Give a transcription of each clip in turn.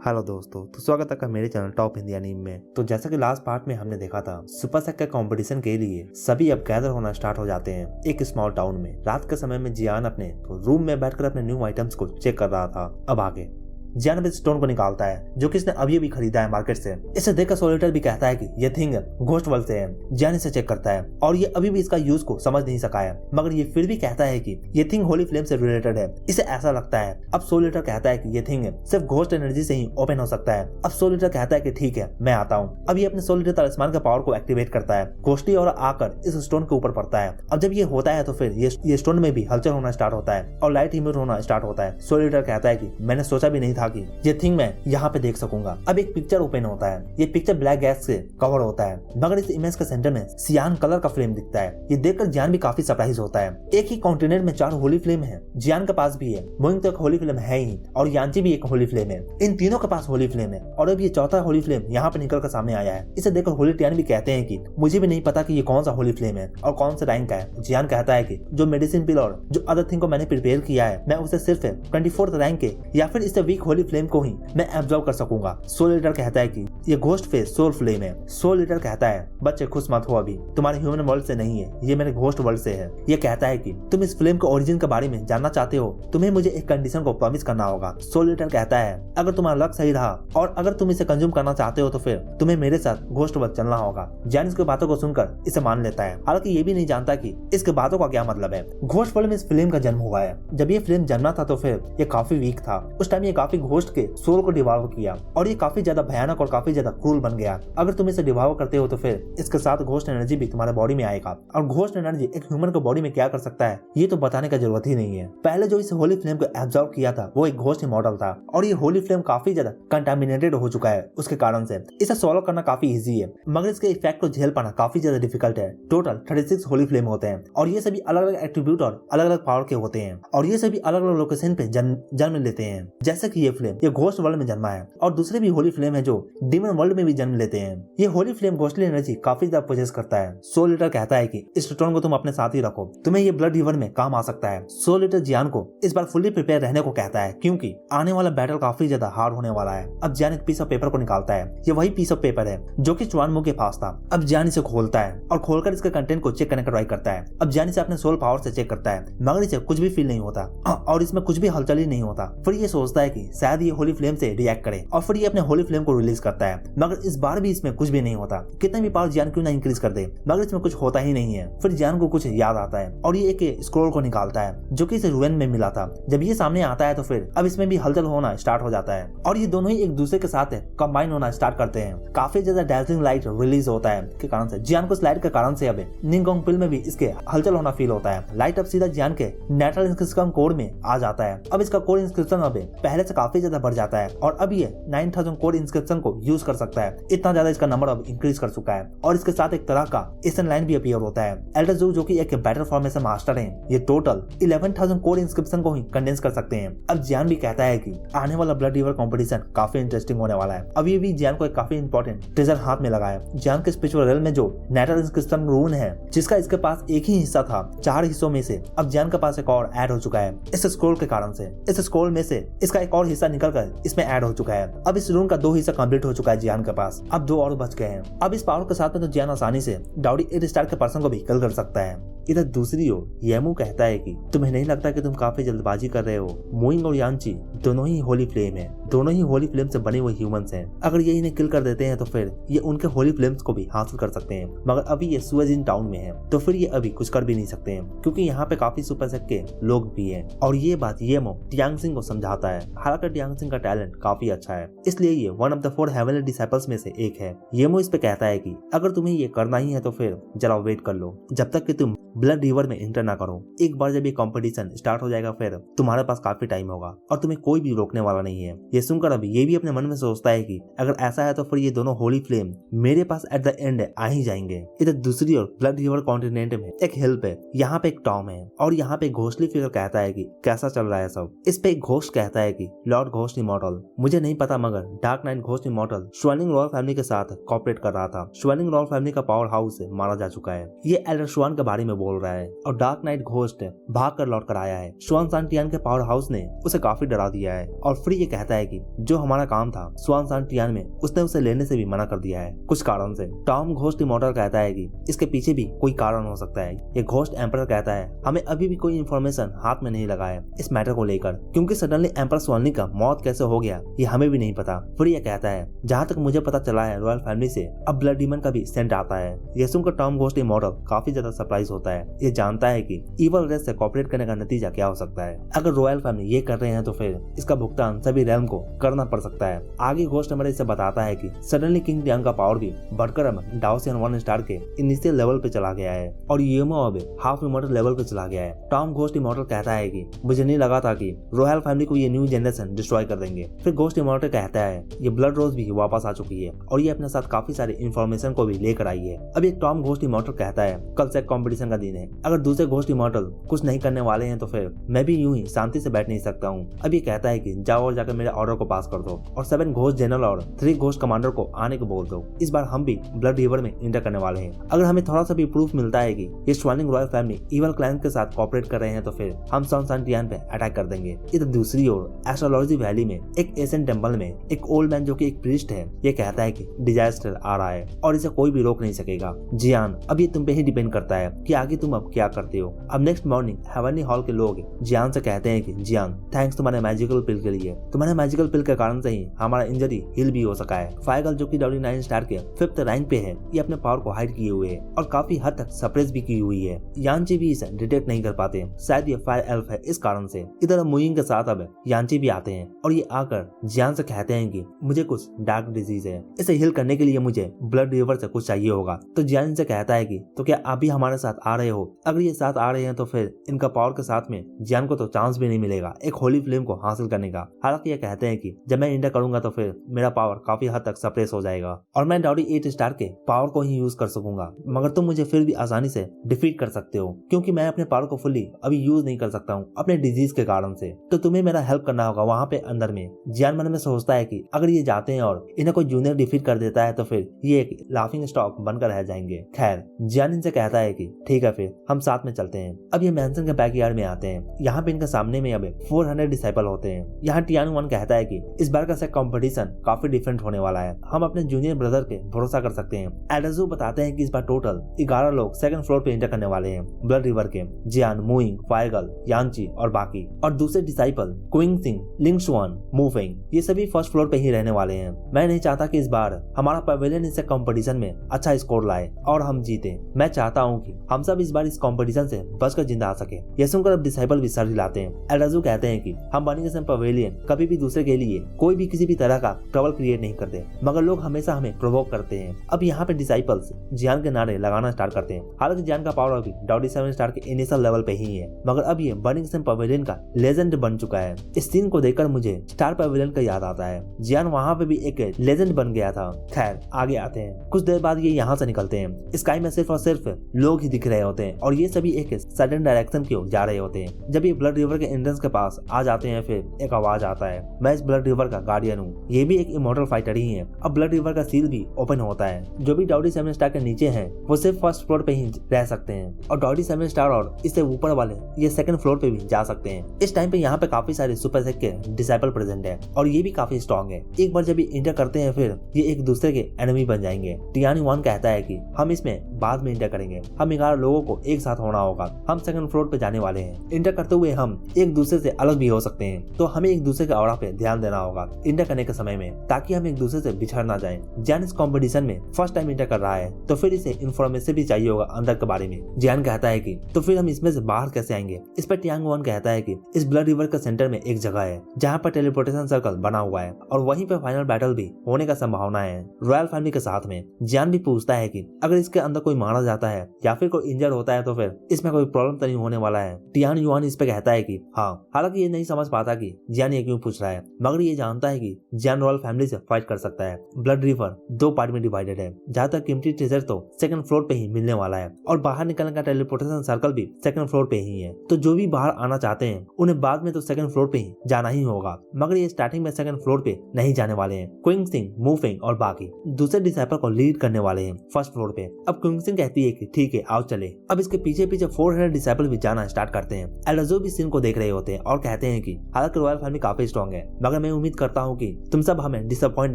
Hello दोस्तों, तो स्वागत है आपका मेरे चैनल टॉप हिंदी एनीमे में। तो जैसा कि लास्ट पार्ट में हमने देखा था, सुपर सेक के कंपटीशन के लिए सभी अब गैदर होना स्टार्ट हो जाते हैं एक स्मॉल टाउन में। रात के समय में जियान अपने रूम में बैठकर अपने न्यू आइटम्स को चेक कर रहा था। अब आगे जियान अब स्टोन को निकालता है जो कि इसने अभी अभी खरीदा है मार्केट से। इसे देखकर सोलिटर भी कहता है कि ये थिंग घोस्ट वर्ल्ड से है। जियान इसे चेक करता है और ये अभी भी इसका यूज को समझ नहीं सका है, मगर ये फिर भी कहता है कि ये थिंग होली फ्लेम से रिलेटेड है। इसे ऐसा लगता है। अब सोलिटर कहता है कि ये थिंग सिर्फ घोस्ट एनर्जी से ही ओपन हो सकता है। अब सोलिटर कहता है कि ठीक है, मैं आता हूँ। अब ये अपने सोलिटर तलिस्मान के पावर को एक्टिवेट करता है। घोस्टी और आकर इस स्टोन के ऊपर पड़ता है। अब जब ये होता है तो फिर ये स्टोन में भी हलचल होना स्टार्ट होता है और लाइट इमिट होना स्टार्ट होता है। सोलिटर कहता है कि मैंने सोचा भी नहीं था कि ये थिंग मैं यहाँ पे देख सकूंगा। अब एक पिक्चर ओपन होता है। ये पिक्चर ब्लैक गैस से कवर होता है, मगर इस इमेज के सेंटर में सियान कलर का फ्लेम दिखता है। ये देखकर जियान भी काफी सरप्राइज होता है। एक ही कॉन्टिनेंट में 4 होली फ्लेम है। जियान के पास भी है, मोइंग तो एक होली फ्लेम है ही, और यांची भी एक होली फ्लेम है। इन तीनों के पास होली फ्लेम है और अब ये चौथा होली फ्लेम यहाँ पे निकल कर सामने आया है। इसे देखकर होली टियान भी कहते हैं कि मुझे भी नहीं पता कि ये कौन सा होली फ्लेम है और कौन सा रैंक का है। जियान कहता है कि जो मेडिसिन पिल और जो अदर थिंग को मैंने प्रिपेयर किया है, मैं उसे सिर्फ 24th रैंक के या फिर इससे वीक होली फ्लेम को ही मैं एब्जॉर्ब कर सकूंगा। सोल ईटर कहता है कि ये घोस्ट फेस सोल फ्लेम है। सोल ईटर कहता है बच्चे खुश मत हो, अभी तुम्हारे ह्यूमन वर्ल्ड से नहीं है, ये मेरे घोस्ट वर्ल्ड से है। ये कहता है कि तुम इस फ्लेम के ओरिजिन के बारे में जानना चाहते हो, तुम्हें मुझे एक कंडीशन को प्रॉमिस करना होगा। सोल ईटर कहता है अगर तुम्हारा लक सही रहा और अगर तुम इसे कंज्यूम करना चाहते हो तो फिर तुम्हें मेरे साथ घोस्ट वर्ल्ड चलना होगा। जैन इसकी बातों को सुनकर इसे मान लेता है, हालांकि ये भी नहीं जानता कि इसके बातों का क्या मतलब है। घोस्ट वर्ल्ड में इस फ्लेम का जन्म हुआ है। जब ये फ्लेम जन्मा था तो फिर ये काफी वीक था। उस टाइम ये काफी घोस्ट के सोल को डिवॉल्व किया और ये काफी ज्यादा भयानक और काफी ज्यादा क्रूल बन गया। अगर तुम इसे डिवॉल्व करते हो तो फिर इसके साथ घोस्ट एनर्जी भी तुम्हारे बॉडी में आएगा, और घोस्ट एनर्जी एक ह्यूमन के बॉडी में क्या कर सकता है ये तो बताने का जरूरत ही नहीं है। पहले जो इस होली फ्लेम को एब्जॉर्ब किया था वो एक घोस्ट मॉडल था, और ये होली फ्लेम काफी ज्यादा कंटामिनेटेड हो चुका है। उसके कारण से इसे सॉल्व करना काफी इजी है, मगर इसके इफेक्ट को झेल पाना काफी ज्यादा डिफिकल्ट है। टोटल 36 होली फ्लेम होते हैं और ये सभी अलग अलग एट्रीब्यूट और अलग अलग पावर के होते हैं, और ये सभी अलग अलग लोकेशन पे जन्म लेते हैं। जैसे कि ये फ्लेम ये घोस्ट वर्ल्ड में जन्मा है, और दूसरे भी होली फ्लेम है जो डीमन वर्ल्ड में भी जन्म लेते हैं। ये होली फ्लेम घोस्टली एनर्जी काफी ज्यादा पोजेस करता है। सोल ईटर कहता है कि इस स्टोन को तुम अपने साथ ही रखो, तुम्हें ये ब्लड रिवर में काम आ सकता है। सोल ईटर जियान को इस बार फुल्ली प्रिपेयर रहने को कहता है, क्योंकि आने वाला बैटल काफी ज्यादा हार्ड होने वाला है। अब जियान एक पीस ऑफ पेपर को निकालता है। ये वही पीस ऑफ पेपर है जो कि चुआनमू के पास था। अब जियान इसे खोलता है और खोलकर इसके कंटेंट को चेक करने का ट्राई करता है। अब जियान इसे अपने सोल पावर से चेक करता है, मगर इसे कुछ भी फील नहीं होता और इसमें कुछ भी हलचल ही नहीं होता। फिर ये सोचता है कि शायद ये होली फ्लेम से रिएक्ट करे, और फिर ये अपने होली फ्लेम को रिलीज करता है, मगर इस बार भी इसमें कुछ भी नहीं होता। कितने भी पावर जियान क्यों ना इंक्रीज कर दे, मगर इसमें कुछ होता ही नहीं है। फिर जियान को कुछ याद आता है और ये एक स्क्रोल को निकालता है जो कि इसे रुएन में मिला था। जब ये सामने आता है तो फिर अब इसमें भी हलचल होना स्टार्ट हो जाता है, और ये दोनों ही एक दूसरे के साथ कंबाइन होना स्टार्ट करते हैं। काफी ज्यादा डैजलिंग लाइट रिलीज होता है के कारण से जियान को इस लाइट के कारण से अब निंगोंग पिल में भी इसके हलचल होना फील होता है। लाइट अब सीधा जियान के नेटल इंस्क्रिप्शन कोड में आ जाता है। अब इसका कोड इंस्क्रिप्शन अब पहले से काफी ज्यादा बढ़ जाता है, और अब ये 9000 कोड इंस्क्रिप्शन को यूज कर सकता है। इतना ज्यादा इसका नंबर अब इंक्रीज कर चुका है, और इसके साथ एक तरह का एसन लाइन भी अपीयर होता है। एल्डर ज़ू जो कि एक बैटल फॉर्मेशन मास्टर है, ये टोटल 11,000 कोड इंस्क्रिप्शन को ही कंडेंस कर सकते हैं। अब जियान भी कहता है कि आने वाला ब्लड रिवर कंपटीशन काफी इंटरेस्टिंग होने वाला है। अभी भी जियान को एक काफी इंपॉर्टेंट ट्रेजर हाथ में लगा है। जियान के स्पिरिचुअल रेल में जो नेटल इंस्क्रिप्शन रून है, जिसका इसके पास एक ही हिस्सा था 4 हिस्सों में से, अब जियान के पास एक और ऐड हो चुका है इस स्क्रोल के कारण से। इस स्क्रोल में से इसका एक और हिस्सा निकलकर इसमें ऐड हो चुका है। अब इस रून का 2 हिस्सा कंप्लीट हो चुका है जियान के पास, अब 2 और बच गए हैं। अब इस पावर के साथ में तो जियान आसानी से डाउडी 8 स्टार के पर्सन को भी किल कर सकता है। इधर दूसरी ओर येमू कहता है कि तुम्हें नहीं लगता कि तुम काफी जल्दबाजी कर रहे हो? मोइंग और यांची दोनों ही होली फ्लेम है, दोनों ही होली फ्लेम से बने हुए ह्यूमंस हैं। अगर ये इन्हें किल कर देते हैं तो फिर ये उनके होली फ्लेम्स को भी हासिल कर सकते हैं, मगर अभी ये सुएजिन टाउन में है तो फिर ये अभी कुछ कर भी नहीं सकते हैं, क्योंकि यहाँ पे काफी सुपर सेक के लोग भी हैं। और ये बात येमो टियांग सिंह को समझाता है। हालांकि टियांग सिंह का टैलेंट काफी अच्छा है, इसलिए ये one of the 4 heavenly disciples में से एक है। येमो इस पे कहता है कि अगर तुम्हें ये करना ही है तो फिर जरा वेट कर लो जब तक कि तुम ब्लड रिवर में एंटर ना करो। एक बार जब ये कंपटीशन स्टार्ट हो जाएगा फिर तुम्हारे पास काफी टाइम होगा और तुम्हें कोई भी रोकने वाला नहीं है। ये सुनकर अभी ये भी अपने मन में सोचता है कि अगर ऐसा है तो फिर ये दोनों होली फ्लेम मेरे पास एट द एंड आ ही जाएंगे। इधर दूसरी ओर ब्लड रिवर कॉन्टिनेंट में एक हेल्प है। यहाँ पे एक टॉम है और यहाँ पे घोस्टली फिगर कहता है कि कैसा चल रहा है सब। इस पे एक घोस्ट कहता है कि लॉर्ड घोस्ट इमॉर्टल, मुझे नहीं पता मगर डार्क नाइट घोस्ट इमॉर्टल श्वेलिंग रॉयल फैमिली के साथ कॉपरेट कर रहा था। श्वेलिंग रॉयल फैमिली का पावर हाउस मारा जा चुका है। ये एल्डर श्वान के बारे में बोल रहा है और डार्क नाइट घोस्ट भाग कर लौट कर आया है। स्वान सांटियान के पावर हाउस ने उसे काफी डरा दिया है और फिर ये कहता है कि जो हमारा काम था स्वान सांटियान में उसने उसे लेने से भी मना कर दिया है कुछ कारण से। टॉम घोस्ट इमॉर्टल कहता है कि इसके पीछे भी कोई कारण हो सकता है। ये घोस्ट एम्परर कहता है हमें अभी भी कोई इन्फॉर्मेशन हाथ में नहीं लगा है इस मैटर को लेकर, क्योंकि सडनली एम्परर स्वानली का मौत कैसे हो गया ये हमें भी नहीं पता। फिर ये कहता है जहाँ तक मुझे पता चला है रॉयल फैमिली से अब ब्लड डीमन का भी सेंट आता है। ये सुनकर टॉम घोस्ट इमॉर्टल काफी ज्यादा सरप्राइज होता है। ये जानता है कि इवल रेस से कॉपरेट करने का नतीजा क्या हो सकता है। अगर रॉयल फैमिली ये कर रहे हैं तो फिर इसका भुगतान सभी रेल्म को करना पड़ सकता है। आगे घोस्ट हमारे इसे बताता है कि सडनली किंग टियांग का पावर भी बढ़कर अब डाओसियन 1 स्टार के इनिशियल लेवल पे चला गया है और येमो अब हाफ इमॉर्टल लेवल पे चला गया है। टॉम घोस्ट इमॉर्टल कहता है कि मुझे नहीं लगा था कि रॉयल फैमिली को ये न्यू जनरेशन डिस्ट्रॉय कर देंगे। फिर घोस्ट इमॉर्टल कहता है ये ब्लड रोज भी वापस आ चुकी है और ये अपने साथ काफी सारी इन्फॉर्मेशन को भी लेकर आई है। अब एक टॉम घोस्ट इमॉर्टल कहता है कल से कंपटीशन का दिन है, अगर दूसरे घोस्ट इमॉर्टल कुछ नहीं करने वाले हैं तो फिर मैं भी यूं ही शांति से बैठ नहीं सकता हूँ। अब ये कहता है कि जाओ और जाकर मेरे ऑर्डर को पास कर दो और 7 घोस्ट जनरल और 3 घोस्ट कमांडर को आने को बोल दो। इस बार हम भी ब्लड रिवर में इंटर करने वाले हैं। अगर हमें थोड़ा सा भी प्रूफ मिलता है कि ये स्वानिंग रॉयल फैमिली इवल क्लैन के साथ कोऑपरेट कर रहे हैं तो फिर हम स्वान सांटियान पे अटैक कर देंगे। इधर दूसरी ओर एस्ट्रोलॉजी वैली में एक एशियन टेंपल में एक ओल्ड मैन जो कि एक प्रीस्ट है ये कहता है कि डिजास्टर आ रहा है और इसे कोई भी रोक नहीं सकेगा। जियान अब ये तुम पे ही डिपेंड करता है कि आगे तुम अब क्या करते हो। अब नेक्स्ट मॉर्निंग हेवनली हॉल के लोग जियान से कहते हैं कि जियान थैंक्स तुम्हारे मैजिकल पिल के लिए, तुम्हारे मैजिकल पिल के कारण से ही हमारा इंजरी हील भी हो सका है। फायगल जो कि W9 स्टार के 5th रैंक पे है ये अपने पावर को हाइड किए हुए है और काफी हद तक सप्रेस भी की हुई है। यांची भी इसे डिटेक्ट नहीं कर पाते, शायद ये फायर एल्फ है इस कारण से। इधर मुइंग के साथ अब यांची भी आते हैं और ये आकर जियान से कहते हैं कि मुझे कुछ डार्क डिजीज है, इसे हील करने के लिए मुझे ब्लड रिवर से कुछ चाहिए होगा। तो जियान से कहता है कि तो क्या आप भी हमारे साथ आ रहे हो? अगर ये साथ आ रहे हैं तो फिर इनका पावर के साथ में जियान को तो चांस भी नहीं मिलेगा एक होली फ्लेम को हासिल करने का। हालांकि ये कहते हैं कि जब मैं इंटर करूंगा तो फिर मेरा पावर काफी हद तक सप्रेस हो जाएगा और मैं डाउडी 8 स्टार के पावर को ही यूज कर सकूंगा, मगर तुम मुझे फिर भी आसानी से डिफीट कर सकते हो क्योंकि मैं अपने पावर को फुली अभी यूज नहीं कर सकता हूँ अपने डिजीज के कारण से। तो तुम्हें मेरा हेल्प करना होगा वहाँ पे अंदर में। जियान मन में सोचता है कि अगर ये जाते हैं और इन्हें कोई जूनियर डिफीट कर देता है तो फिर ये एक लाफिंग स्टॉक बनकर रह जाएंगे। खैर जियान इनसे कहता है कि ठीक है फिर हम साथ में चलते हैं। अब ये मैंसन के बैकयार्ड में आते हैं। यहाँ पे इनके सामने में अब 400 डिसाइपल होते हैं। यहाँ टियानु वन कहता है कि इस बार का कंपटीशन काफी डिफरेंट होने वाला है, हम अपने जूनियर ब्रदर पे भरोसा कर सकते हैं। एडाजू बताते हैं कि इस बार टोटल 11 लोग 2nd फ्लोर पे इंटर करने वाले हैं ब्लड रिवर के। जियान, मुइंग, फायगल, यांची और बाकी और दूसरे डिसाइपल क्विंग सिंह, लिंगशुआन, मूफेंग ये सभी 1st फ्लोर पे ही रहने वाले हैं। मैं नहीं चाहता कि इस बार हमारा पवेलियन इस कंपटीशन में अच्छा स्कोर लाए और हम जीते। मैं चाहता हूँ कि हम सब इस बार इस कंपटीशन से बचकर जिंदा आ सके। यह सुनकर अब डिसाइपल भी सर हिलाते हैं। एडाजू कहते हैं कि हम बर्निंग पवेलियन कभी भी दूसरे के लिए कोई भी किसी भी तरह का ट्रबल क्रिएट नहीं करते, मगर लोग हमेशा हमें प्रोवोक करते हैं। अब यहाँ पे डिसाइपल्स जियान के नारे लगाना स्टार्ट करते हैं। हालांकि जियान का पावर अभी डाउडी 7 स्टार के इनिशियल लेवल पे ही है, मगर अब ये बर्निंग पवेलियन का लेजेंड बन चुका है। इस सीन को देखकर मुझे स्टार पवेलियन का याद आता है। जियान वहाँ पे भी एक लेजेंड बन गया था। खैर आगे आते हैं। कुछ देर बाद ये यहाँ से निकलते हैं। स्काई में सिर्फ और सिर्फ लोग ही दिख रहे होते हैं और ये सभी एक सडन डायरेक्शन की ओर जा रहे होते हैं। जब ये ब्लड रिवर के एंट्रेंस के पास आ जाते हैं फिर एक आवाज आता है, मैं इस ब्लड रिवर का गार्डियन हूँ। ये भी एक इमॉर्टल फाइटर ही है। अब ब्लड रिवर का सील भी ओपन होता है। जो भी डाउडी 7 स्टार के नीचे हैं वो सिर्फ 1st फ्लोर पे ही रह सकते हैं और डाउडी 7 स्टार और इससे ऊपर वाले ये 2nd फ्लोर पे भी जा सकते हैं। इस टाइम पे यहाँ पे काफी सारे सुपर सेक के डिसाइपल प्रेजेंट है और ये भी काफी स्ट्रॉन्ग है। एक बार जब ये इंटर करते हैं फिर ये एक दूसरे के एनिमी बन जाएंगे। टियानु वन कहता है कि हम इसमें बाद में इंटर करेंगे, हम 11 लोगों को एक साथ होना होगा, हम 2nd फ्लोर पे जाने वाले हैं। इंटर करते हुए हम एक दूसरे से अलग भी हो सकते हैं, तो हमें एक दूसरे के ऑरा पे ध्यान देना होगा इंटर करने के समय में, ताकि हम एक दूसरे से बिछड़ ना जाए। जियान इस कंपटीशन में फर्स्ट टाइम इंटर कर रहा है तो फिर इसे इन्फॉर्मेशन भी चाहिए होगा अंदर के बारे में। जियान कहता है कि तो फिर हम इसमें से बाहर कैसे आएंगे। इस पर टियांग वन कहता है कि इस ब्लड रिवर के सेंटर में एक जगह है जहाँ पर टेलीपोर्टेशन सर्कल बना हुआ है और वहीं पे फाइनल बैटल भी होने का संभावना है रॉयल फैमिली के साथ में। जियान भी पूछता है कि अगर इसके अंदर कोई मारा जाता है या फिर कोई इंजर होता है तो फिर इसमें कोई प्रॉब्लम तो नहीं होने वाला है। टियान युआन इस पे कहता है कि हाँ। हालांकि ये नहीं समझ पाता कि जियान ये क्यों पूछ रहा है, मगर ये जानता है कि जियान रॉयल फैमिली से फाइट कर सकता है। ब्लड रिवर 2 पार्ट में डिवाइडेड है, जहाँ तक कीमती ट्रेजर तो 2nd फ्लोर पे ही मिलने वाला है और बाहर निकलने का टेलीपोर्टेशन सर्कल भी 2nd फ्लोर पे ही है। तो जो भी बाहर आना चाहते हैं उन्हें बाद में तो 2nd फ्लोर पे ही जाना ही होगा, मगर ये स्टार्टिंग में 2nd फ्लोर पे नहीं जाने वाले हैं। क्विंग सिंह, मूफेंग और बाकी दूसरे डिसाइपल को लीड करने वाले हैं 1st फ्लोर पे। अब क्विंग सिंह कहती है कि ठीक है आओ चले। अब इसके पीछे पीछे 400 डिसेबल भी जाना स्टार्ट करते हैं। एल्डाज़ो भी सीन को देख रहे होते हैं और कहते हैं कि हालांकि रॉयल फैमिली काफी स्ट्रॉन्ग है, मगर मैं उम्मीद करता हूँ कि तुम सब हमें डिसअपॉइंट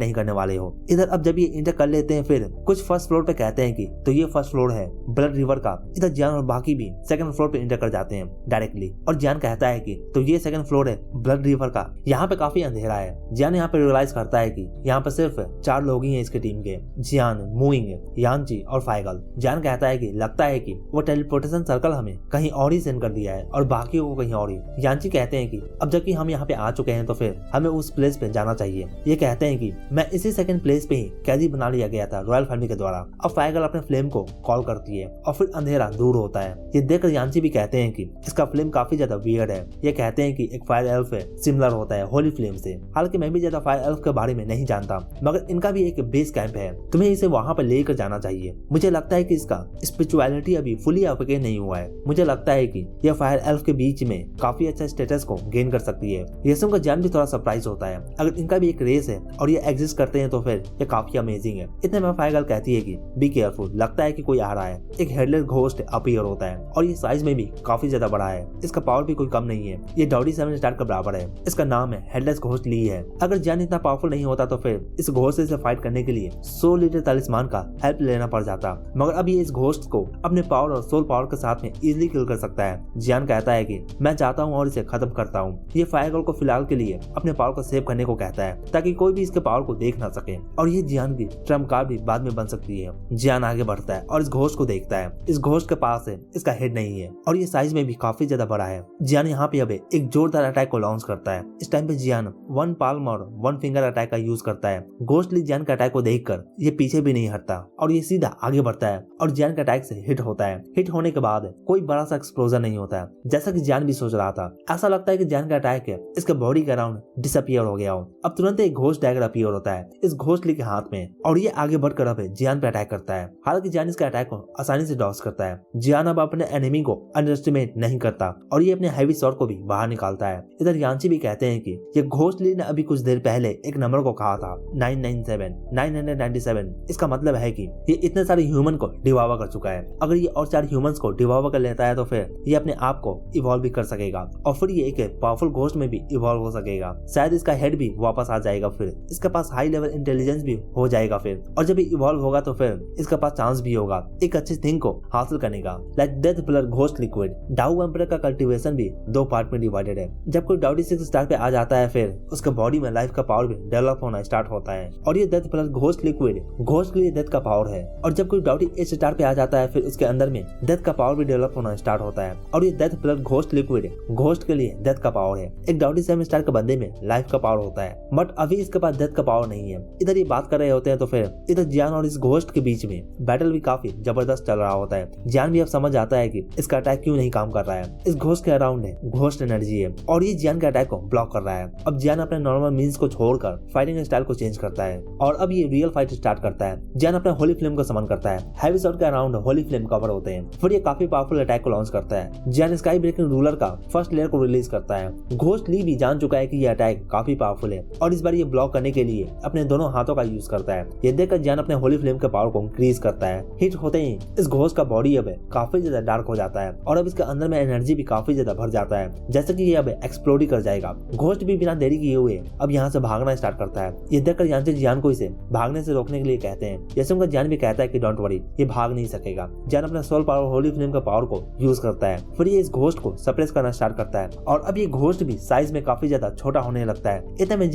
नहीं करने वाले हो। इधर अब जब ये इंटर कर लेते हैं, फिर कुछ फर्स्ट फ्लोर पे कहते हैं कि तो ये फर्स्ट फ्लोर है ब्लड रिवर का। इधर जियान और बाकी भी सेकंड फ्लोर पे इंटर कर जाते हैं डायरेक्टली, और जियान कहता है कि तो ये सेकंड फ्लोर है ब्लड रिवर का। यहाँ पे काफी अंधेरा है। जियान यहाँ पे रियलाइज करता है कि यहाँ पे सिर्फ 4 लोग ही हैं इसके टीम के, जियान, मुइंग, यानची और फाइगल। जियान कहता है कि लगता है कि वो टेलीपोर्टेशन सर्कल हमें कहीं और ही सेंड कर दिया है और बाकी को कहीं और ही। यानची कहते हैं कि अब जबकि हम यहाँ पे आ चुके हैं तो फिर हमें उस प्लेस पे जाना चाहिए। ये कहते हैं कि मैं इसी सेकंड प्लेस पे ही कैदी बना लिया गया था रॉयल फैमिली के द्वारा। अब फाइगल अपने फ्लेम को कॉल करती है और फिर अंधेरा दूर होता है। ये देखकर यानची भी कहते हैं कि इसका फ्लेम काफी ज्यादा वियर्ड है। ये कहते हैं कि एक फायर एल्फ है, सिमिलर होता है होली फ्लेम से। हालांकि मैं भी ज्यादा फायर एल्फ के बारे में नहीं जानता, मगर इनका भी एक बेस कैंप है, तुम्हें इसे वहां पर लेकर जाना चाहिए। मुझे लगता है कि इसका स्पिरिचुअलिटी अभी फुली अवेकन नहीं हुआ है। मुझे लगता है कि यह फायर एल्फ के बीच में काफी अच्छा स्टेटस को गेन कर सकती है। ये सुनकर जान भी थोड़ा सरप्राइज होता है। अगर इनका भी एक रेस है और ये एग्जिस्ट करते हैं तो फिर ये काफी अमेजिंग है। इतने में फाइगल कहती है कि बी केयरफुल, लगता है कि कोई आ रहा है। एक हेडलेस घोस्ट अपीयर होता है और ये साइज में भी काफी ज्यादा बड़ा है। इसका पावर भी कोई कम नहीं है, ये डाउडी 7 स्टार के बराबर है। इसका नाम है हेडलेस घोस्ट ली है। अगर जान इतना पावरफुल नहीं होता तो फिर इस घोस्ट से फाइट करने के लिए 100 लीटर तलिस्मान का हेल्प लेना पड़ जाता, मगर अब ये इस घोस्ट को अपने पावर और सोल पावर के साथ में इजीली किल कर सकता है। जियान कहता है कि मैं चाहता हूँ और इसे खत्म करता हूँ। ये फायरगर्ल को फिलहाल के लिए अपने पावर को सेव करने को कहता है ताकि कोई भी इसके पावर को देख ना सके, और ये जियान की ट्रम्प कार्ड भी बाद में बन सकती है। जियान आगे बढ़ता है और इस घोस्ट को देखता है। इस घोस्ट के पास है, इसका हेड नहीं है और ये साइज में भी काफी ज्यादा बड़ा है। जियान यहाँ पे अब एक जोरदार अटैक को लॉन्च करता है। इस टाइम पे जियान 1 पाल्म और 1 फिंगर अटैक का यूज करता है। घोस्टली जियान के अटैक को देखकर ये पीछे भी नहीं हटता और ये सीधा आगे बढ़ता है और जियान के अटैक से हिट होता है। हिट होने के बाद कोई बड़ा सा एक्सप्लोजन नहीं होता है, जैसा कि जियान भी सोच रहा था। ऐसा लगता है कि जियान का अटैक है इसके बॉडी के अराउंड डिसअपियर हो गया हो। अब तुरंत एक घोस्ट डैगर अपीयर होता है इस घोस्टली के हाथ में और ये आगे बढ़कर अब जियान पे अटैक करता है। हालांकि जियान इसके अटैक को आसानी से डॉज करता है। जियान अब अपने एनिमी को अंडरएस्टिमेट नहीं करता और ये अपने हैवी स्वॉर्ड को भी बाहर निकालता है। इधर यानची भी कहते हैं कि ये घोस्टली ने अभी कुछ देर पहले एक नंबर को कहा था 997। इसका मतलब है कि ये इतने सारे ह्यूमन को डिवावा कर चुका है। अगर ये और 4 ह्यूमंस को डिवावा कर लेता है तो फिर ये अपने आप को इवॉल्व भी कर सकेगा और फिर ये एक पावरफुल घोस्ट में भी इवॉल्व हो सकेगा। शायद इसका हेड भी वापस आ जाएगा, फिर इसके पास हाई लेवल इंटेलिजेंस भी हो जाएगा फिर, और जब ये इवॉल्व होगा तो फिर इसके पास चांस भी होगा एक अच्छे थिंग को हासिल करने का, like death blood ghost liquid. डाउ एम्परर का कल्टीवेशन भी 2 पार्ट में डिवाइडेड है। जब कोई डाउडी 6 स्टार पे आ जाता है फिर उसके बॉडी में लाइफ का पावर भी डेवलप होना स्टार्ट होता है और ये death blood ghost liquid ghost के लिए डेथ का पावर है। और जब कोई डाउडी 8 स्टार पे आ जाता है फिर उसके अंदर में डेथ का पावर भी डेवलप होना स्टार्ट होता है और ये death blood ghost liquid ghost के लिए डेथ का पावर है। एक डाउडी 7 स्टार के बंदे में लाइफ का पावर होता है, बट अभी इसके पास डेथ का पावर नहीं है। इधर ये बात कर रहे होते हैं तो फिर इधर जियान और इस घोस्ट के बीच में बैटल भी काफी जबरदस्त चल रहा होता है। जियान भी अब समझ आता है कि इसका अटैक क्यों नहीं काम कर रहा है। इस घोस्ट के अराउंड है घोस्ट एनर्जी है और ये जियान के अटैक को ब्लॉक कर रहा है। अब जियान अपने नॉर्मल मीन्स को छोड़कर फाइटिंग स्टाइल को चेंज करता है और अब ये रियल फाइट स्टार्ट करता है। जियान अपने होली फ्लेम को समन करता है। हैवी शॉट के अराउंड होली फ्लेम कवर होते हैं। फिर ये काफी पावरफुल अटैक को लॉन्च करता है। जियान स्काई ब्रेकिंग रूलर का फर्स्ट लेयर को रिलीज करता है। घोस्ट ली भी जान चुका है कि ये अटैक काफी पावरफुल है और इस बार ये ब्लॉक करने के लिए अपने दोनों हाथों का यूज करता है। ये देखकर जियान अपने होली फ्लेम के पावर को इंक्रीज करता है। हिट होते ही इस घोस्ट का बॉडी अब काफी ज्यादा डार्क हो जाता है और अब इसके अंदर में एनर्जी भी काफी ज्यादा भर जाता है, जैसे कि ये अब एक्सप्लोड ही कर जाएगा। घोस्ट भी बिना देरी किए हुए अब यहाँ से भागना स्टार्ट करता है। ये देखकर यानची जियान को इसे भागने से रोकने के लिए कहते हैं। जैसे उनका जियान भी कहता है कि डोंट वरी, ये भाग नहीं सकेगा। जियान अपना सोल पावर होली फ्लेम का पावर को यूज करता है। फिर ये इस घोस्ट को सप्रेस करना स्टार्ट करता है और अब ये घोस्ट भी साइज में काफी ज्यादा छोटा होने लगता है। इतने में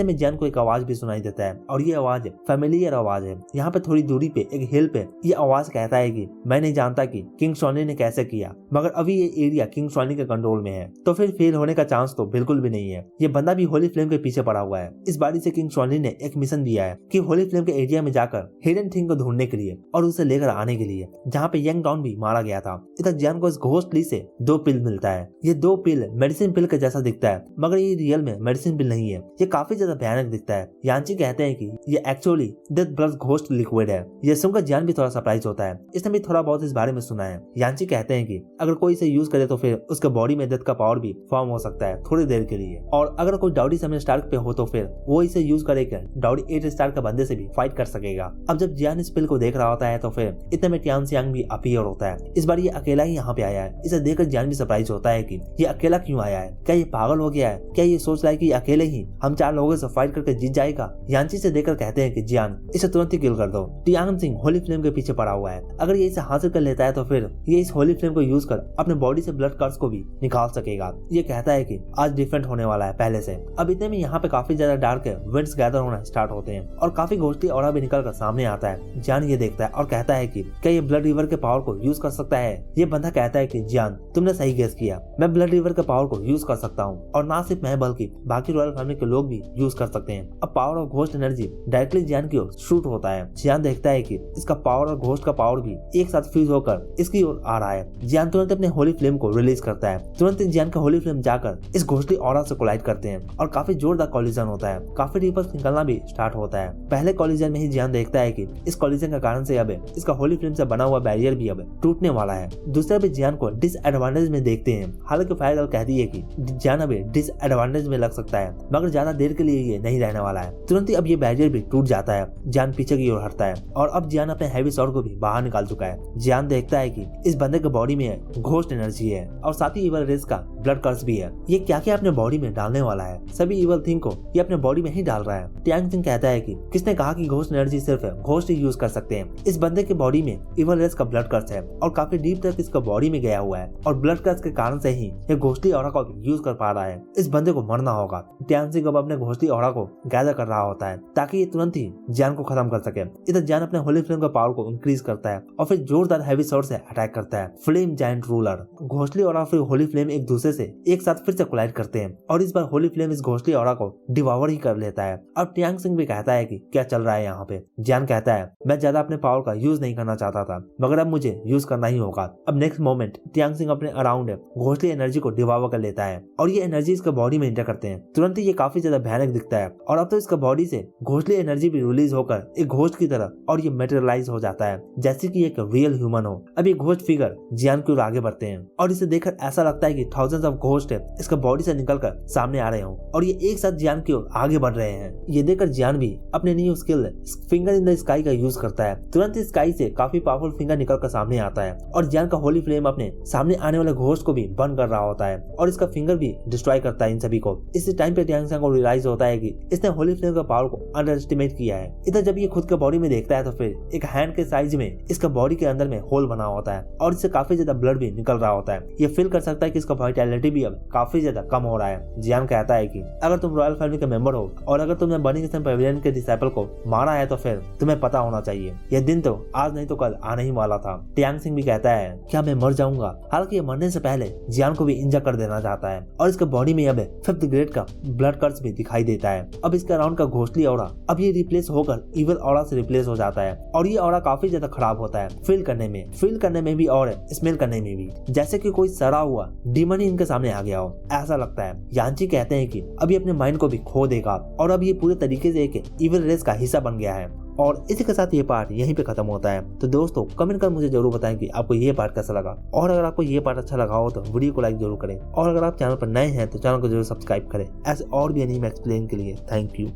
जियान को एक आवाज भी सुनाई देता है और ये आवाज फैमिलियर आवाज है। यहाँ पे थोड़ी दूरी पे एक हिल पे ये आवाज कहता है कि मैं नहीं जानता कि किंग शॉनी ने कैसे किया, मगर अभी ये एरिया किंग शॉनी के कंट्रोल में है, तो फिर फेल होने का चांस तो बिल्कुल भी नहीं है। ये बंदा भी होली फ्लेम के पीछे पड़ा हुआ है। इस बारी से किंग शॉनी ने एक मिशन दिया है कि होली फ्लेम के एरिया में जाकर हिडन थिंग को ढूंढने के लिए और उसे लेकर आने के लिए, जहाँ पे यंग डॉन भी मारा गया था। इधर जियान को इस घोस्ट ली से 2 पिल मिलता है। ये 2 पिल मेडिसिन पिल के जैसा दिखता है, मगर ये रियल में मेडिसिन पिल नहीं है। ये काफी ज्यादा भयानक दिखता है। यानची कहते हैं कि ये actually death blood ghost liquid है। ये सुनकर जियान भी थोड़ा सरप्राइज होता है। इसने भी थोड़ा बहुत इस बारे में सुना है। यानची कहते हैं कि अगर कोई इसे यूज करे तो फिर उसके बॉडी में डेथ का पावर भी फॉर्म हो सकता है थोड़ी देर के लिए, और अगर कोई डाउडी 7 स्टार पे हो तो फिर वो इसे यूज करेगा डाउडी 8 स्टार के बंदे से भी फाइट कर सकेगा। अब जब जियान इस पिल को देख रहा होता है तो फिर इतने में टियान सियांग भी अपीयर होता है। इस बार ये अकेला ही यहाँ पे आया है। इसे देखकर जियान भी सरप्राइज होता है कि ये अकेला क्यों आया है, क्या ये पागल हो गया है, क्या ये सोच रहा है कि अकेले ही हम 4 लोगों से फाइट करके जीत जाएगा। यांची से देखकर कहते हैं कि जियान इसे तुरंत ही किल कर दो। टियांग सिंह होली फ्लेम के पीछे पड़ा हुआ है, अगर ये इसे हासिल कर लेता है तो फिर ये इस होली फ्लेम को यूज कर अपने बॉडी से ब्लड कर्स को भी निकाल सकेगा। ये कहता है कि आज डिफरेंट होने वाला है पहले से। अब इतने में यहाँ पे काफी ज्यादा डार्क विंड्स गैदर होना स्टार्ट होते हैं और काफी घोस्टली ऑरा भी निकल कर सामने आता है। जियान ये देखता है और कहता है कि क्या ये ब्लड रिवर के पावर को यूज कर सकता है। ये बंदा कहता है कि जियान तुमने सही गेस किया, मैं ब्लड रिवर के पावर को यूज कर सकता हूँ और ना सिर्फ मैं बल्कि बाकी रॉयल फैमिली के लोग भी यूज कर सकते हैं। अब power of ghost energy directly Jian की ओर शूट होता है। जियान देखता है कि इसका पावर और घोस्ट का पावर भी एक साथ फ्यूज होकर इसकी ओर आ रहा है। जियान तुरंत अपने होली फ्लेम को रिलीज करता है। तुरंत जियान का होली फ्लेम जाकर इस घोस्टली ऑरा से कोलाइड करते हैं और काफी जोरदार कॉलिजन होता है। काफी रिपल्स निकलना भी स्टार्ट होता है। पहले कॉलिजन में ही जियान देखता है कि इस कॉलिजन के कारण से अब इसका होली फ्लेम से बना हुआ बैरियर भी अब टूटने वाला है। दूसरे भी जियान को डिसएडवांटेज में देखते हैं। हालांकि फायर गर्ल कहती है कि जियान अब डिसएडवांटेज में लग सकता है मगर ज्यादा देर के लिए ये नहीं रहने वाला है। तुरंत ही अब ये बैरियर भी टूट जाता है। जियान पीछे की ओर हटता है और अब जियान अपने हैवी स्वॉर्ड को भी बाहर निकाल चुका है। जियान देखता है कि इस बंदे के बॉडी में घोस्ट एनर्जी है और साथ ही इवल रेस का ब्लड कर्स भी है। ये क्या क्या अपने बॉडी में डालने वाला है, सभी इवल थिंग को ये अपने बॉडी में ही डाल रहा है। टियांग सिंह कहता है कि किसने कहा कि घोस्ट एनर्जी सिर्फ घोस्ट ही यूज कर सकते हैं। इस बंदे के बॉडी में इवल रेस का ब्लड कर्स है और काफी डीप तक इसका बॉडी में गया हुआ है और ब्लड कर्स के कारण से ही ये घोस्टली ऑरा को यूज कर पा रहा है। इस बंदे को मरना होगा। टियांग सिंह अब अपने घोस्टली ऑरा को गैदर कर रहा होता है ताकि ये तुरंत ही जियान को खत्म कर सके। इधर जियान अपने होली फ्लेम का पावर को इंक्रीज करता है और फिर जोरदार हैवी स्वॉर्ड से अटैक करता है। Flame giant ruler. Ghostly aura फिर होली फ्लेम एक दूसरे से एक साथ फिर से कोलाइड करते हैं और इस बार होली फ्लेम इस घोस्टली ऑरा को डिवावर ही कर लेता है। अब टियांग सिंह भी कहता है कि क्या चल रहा है यहाँ पे। जियान कहता है मैं ज्यादा अपने पावर का यूज नहीं करना चाहता था मगर अब मुझे यूज करना ही होगा। अब नेक्स्ट मोमेंट टियांग सिंह अपने अराउंड घोस्टली एनर्जी को डिवावर कर लेता है और ये एनर्जी इसके बॉडी में एंटर करते हैं। तुरंत ही ये काफी ज्यादा भयानक दिखता है और अब तो इसका बॉडी से घोस्टली एनर्जी भी रिलीज होकर एक घोस्ट की तरह और ये मेटेरियलाइज हो जाता है जैसे कि एक रियल ह्यूमन हो। अब ये घोस्ट फिगर जियान की ओर आगे बढ़ते हैं और इसे देखकर ऐसा लगता है कि थाउजेंड्स ऑफ घोस्ट इसका बॉडी से निकलकर सामने आ रहे हो और ये एक साथ जियान की ओर आगे बढ़ रहे हैं। ये देखकर जियान भी अपने new skill finger in the sky का यूज करता है। तुरंत स्काई से काफी पावरफुल फिंगर निकलकर सामने आता है और जियान का होली फ्लेम अपने सामने आने वाले घोस्ट को भी बर्न कर रहा होता है और इसका फिंगर भी डिस्ट्रॉय करता है इन सभी को। इस टाइम पे टियांग सिंह को रियलाइज होता है कि इसने होली फ्लेम का पावर को अंडर एस्टिमेट किया है। इधर जब ये खुद के बॉडी में देखता है तो फिर एक हैंड के साइज में इसका बॉडी के अंदर में होल बना होता है और इससे काफी ज्यादा ब्लड भी निकल रहा होता है। ये फील कर सकता है कि इसका वाइटैलिटी भी अब काफी ज्यादा कम हो रहा है। जियान कहता है कि अगर तुम रॉयल फैमिली के मेंबर हो और अगर तुमने बर्निंग सन पेविलियन के डिसाइपल को मारा है तो फिर तुम्हें पता होना चाहिए यह दिन तो आज नहीं तो कल आने ही वाला था। टियांग सिंह भी कहता है क्या मैं मर जाऊंगा। हालांकि ये मरने से पहले जियान को भी इंजर कर देना चाहता है और इसके बॉडी में अब 5th ग्रेड का ब्लड कर्स भी दिखाई देता है। अब इसके अराउंड का घोस्टली ऑरा अब ये रिप्लेस होकर इविल ऑरा से रिप्लेस हो जाता है और ये ऑरा काफी ज्यादा खराब होता है फील करने में भी और स्मेल करने में भी, जैसे कि कोई सड़ा हुआ डीमन ही इनके सामने आ गया हो ऐसा लगता है। यांची कहते हैं कि अब ये अपने माइंड को भी खो देगा और अब ये पूरे तरीके से एक इविल रेस का हिस्सा बन गया है। और इसी के साथ ये पार्ट यहीं पे खत्म होता है। तो दोस्तों कमेंट कर मुझे जरूर बताएं कि आपको ये पार्ट कैसा लगा और अगर आपको ये पार्ट अच्छा लगा हो तो वीडियो को लाइक जरूर करें और अगर आप चैनल पर नए हैं तो चैनल को जरूर सब्सक्राइब करें ऐसे और भी एनीमे एक्सप्लेन के लिए। Thank you.